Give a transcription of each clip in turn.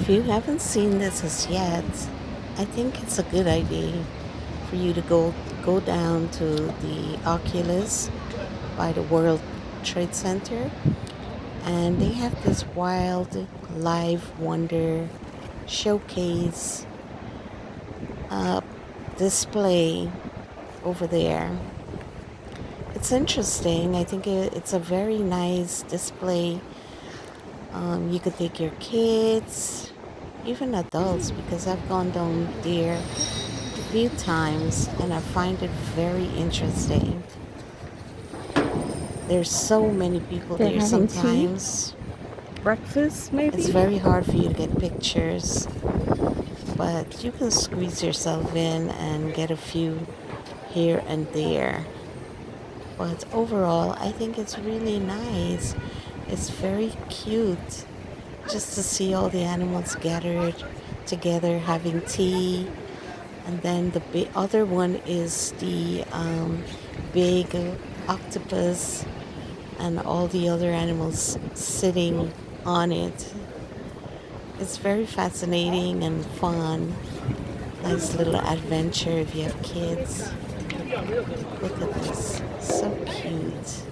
If you haven't seen this as yet, I think it's a good idea for you to go down to the Oculus by the World Trade Center, and they have this wild live wonder showcase uh, display over there. It's interesting. I think it's a very nice display. You could take your kids, even adults, because I've gone down there a few times and I find it very interesting. There's so many people They're there having tea, sometimes. breakfast, It's maybe. very hard for you to get pictures, but you can squeeze yourself in and get a few here and there. But overall, I think it's really nice. It's very cute just to see all the animals gathered together having tea. And then the other one is the big octopus and all the other animals sitting on it. It's very fascinating and fun. Nice little adventure if you have kids. Look at this. So cute.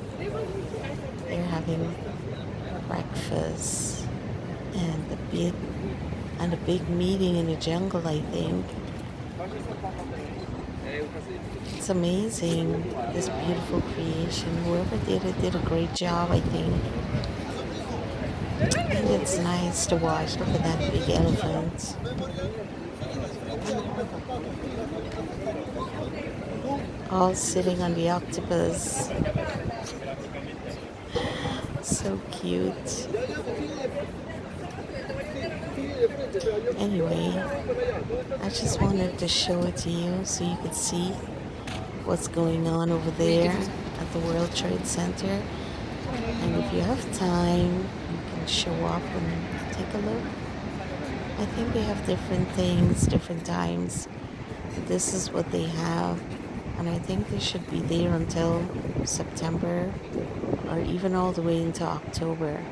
They're having breakfast and a big meeting in the jungle, I think. It's amazing, this beautiful creation. Whoever did a great job, I think. And it's nice to watch. Look at that big elephant. All sitting on the octopus. So cute. Anyway, I just wanted to show it to you so you could see what's going on over there at the World Trade Center. And if you have time, you can show up and take a look. I think they have different things, different times. This is what they have. And I think they should be there until September or even all the way into October.